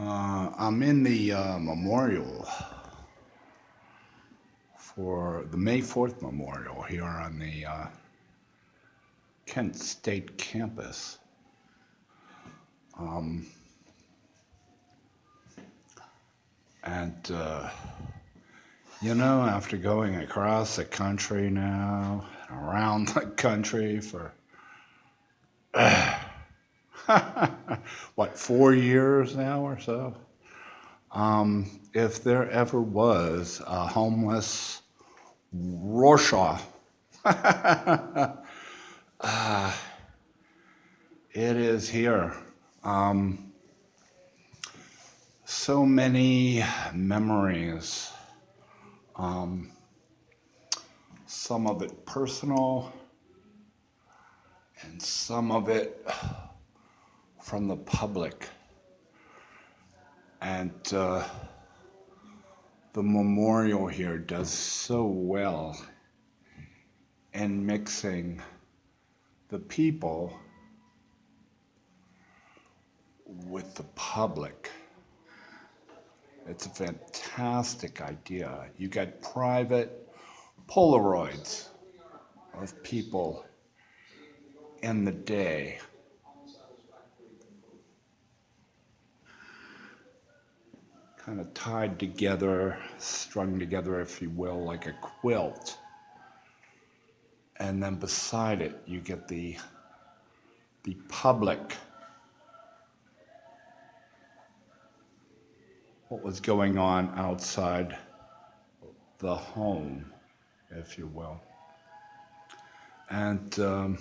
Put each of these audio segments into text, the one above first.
I'm in the memorial for the May 4th memorial here on the Kent State campus. And after going across the country now, around the country for, what, 4 years now or so? If there ever was a homeless Rorschach, it is here. So many memories, some of it personal and some of it from the public. And the memorial here does so well in mixing the people with the public. It's a fantastic idea. You get private Polaroids of people in the day. Kind of tied together, strung together, if you will, like a quilt. And then beside it, you get the public. What was going on outside the home, if you will. And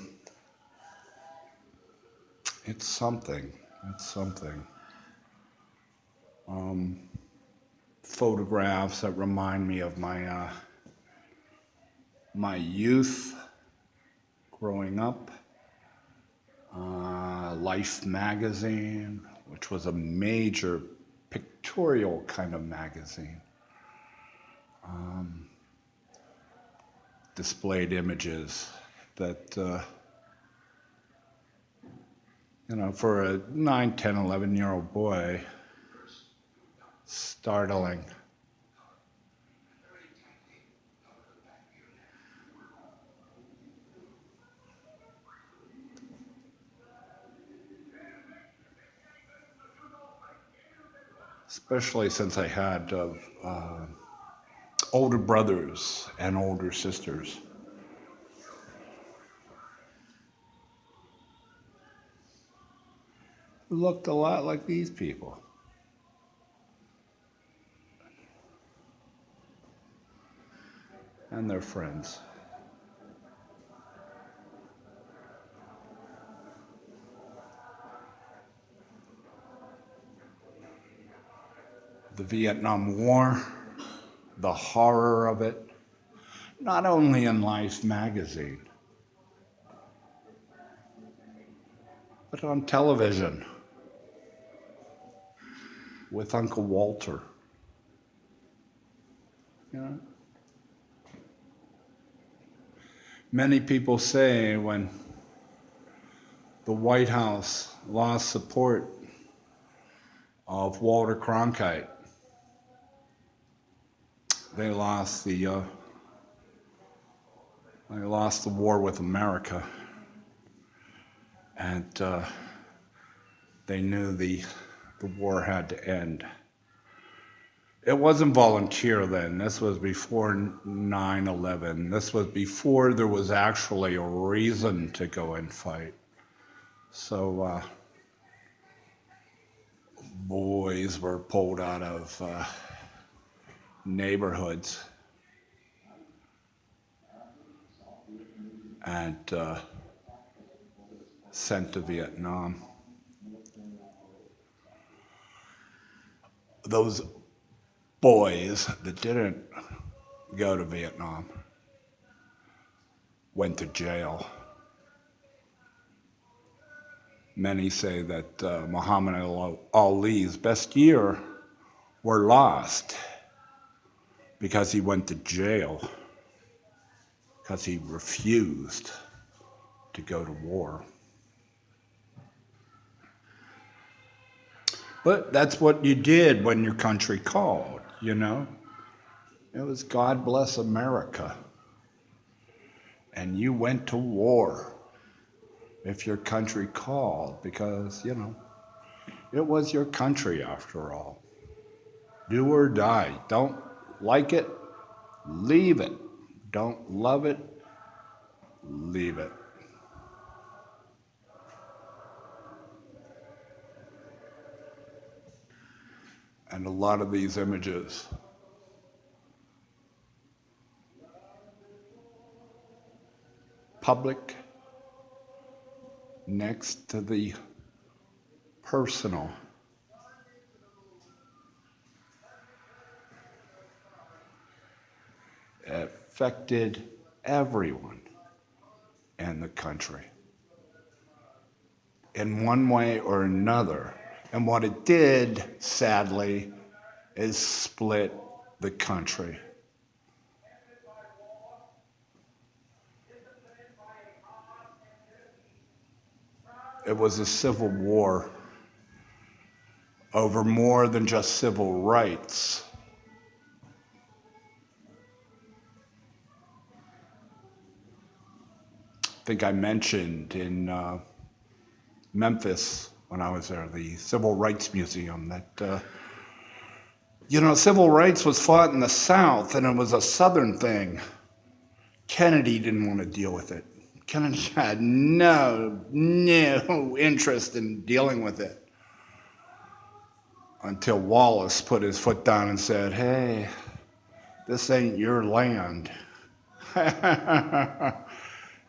it's something. Photographs that remind me of my youth growing up. Life magazine, which was a major pictorial kind of magazine. Displayed images that, for a 9, 10, 11-year-old boy, startling. Especially since I had older brothers and older sisters. Who looked a lot like these people. And their friends. The Vietnam War, the horror of it, not only in Life magazine, but on television with Uncle Walter. Many people say when the White House lost support of Walter Cronkite, they lost the war with America, and they knew the war had to end. It wasn't volunteer then. This was before 9/11. This was before there was actually a reason to go and fight. So boys were pulled out of neighborhoods and sent to Vietnam. Those boys that didn't go to Vietnam went to jail. Many say that Muhammad Ali's best year were lost because he went to jail, because he refused to go to war. But that's what you did when your country called, you know? It was God bless America. And you went to war if your country called because, you know, it was your country after all. Do or die. Don't like it, leave it. Don't love it, leave it. And a lot of these images public next to the personal affected everyone in the country in one way or another. And what it did, sadly, is split the country. It was a civil war over more than just civil rights. I think I mentioned in Memphis when I was there, the Civil Rights Museum, that, you know, civil rights was fought in the South and it was a Southern thing. Kennedy didn't want to deal with it. Kennedy had no interest in dealing with it until Wallace put his foot down and said, hey, this ain't your land.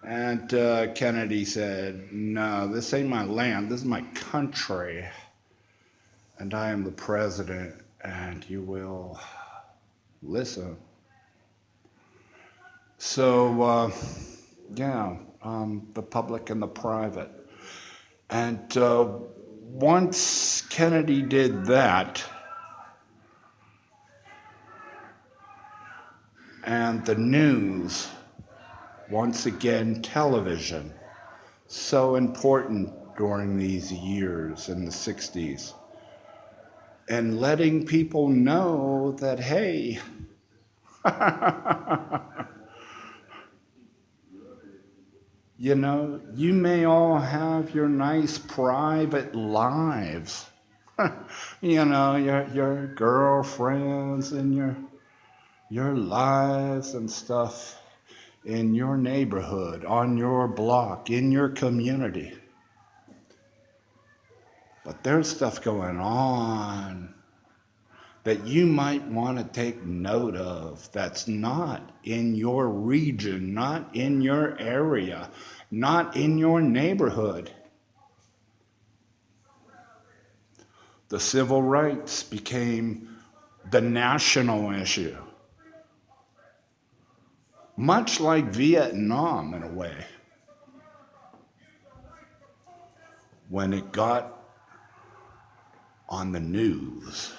And Kennedy said, no, this ain't my land, this is my country. And I am the president, and you will listen. So, the public and the private. And once Kennedy did that, and the news, once again, television, so important during these years in the 60s, and letting people know that, hey, you know, you may all have your nice private lives, you know, your girlfriends and your lives and stuff in your neighborhood, on your block, in your community. But there's stuff going on that you might want to take note of that's not in your region, not in your area, not in your neighborhood. The civil rights became the national issue, much like Vietnam in a way. When it got on the news,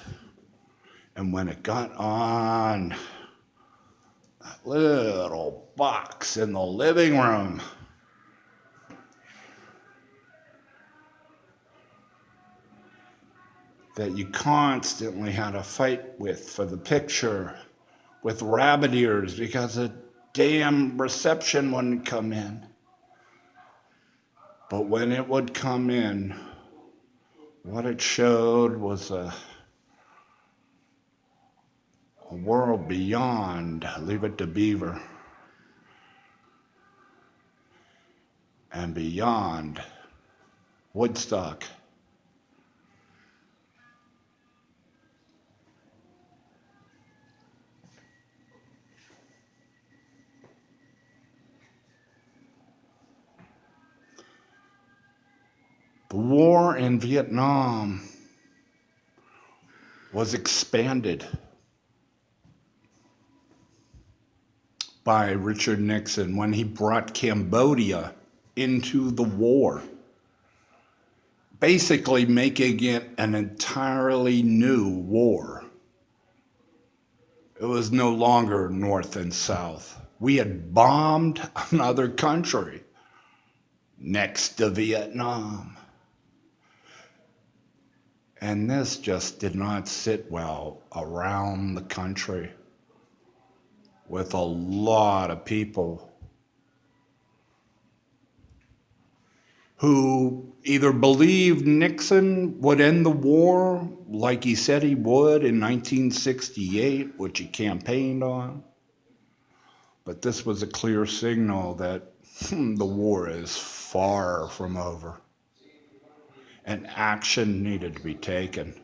and when it got on that little box in the living room, that you constantly had to fight with for the picture, with rabbit ears because the damn reception wouldn't come in. But when it would come in, what it showed was a world beyond Leave It to Beaver and beyond Woodstock. The war in Vietnam was expanded by Richard Nixon when he brought Cambodia into the war, basically making it an entirely new war. It was no longer North and South. We had bombed another country next to Vietnam. And this just did not sit well around the country with a lot of people who either believed Nixon would end the war like he said he would in 1968, which he campaigned on. But this was a clear signal that the war is far from over and action needed to be taken.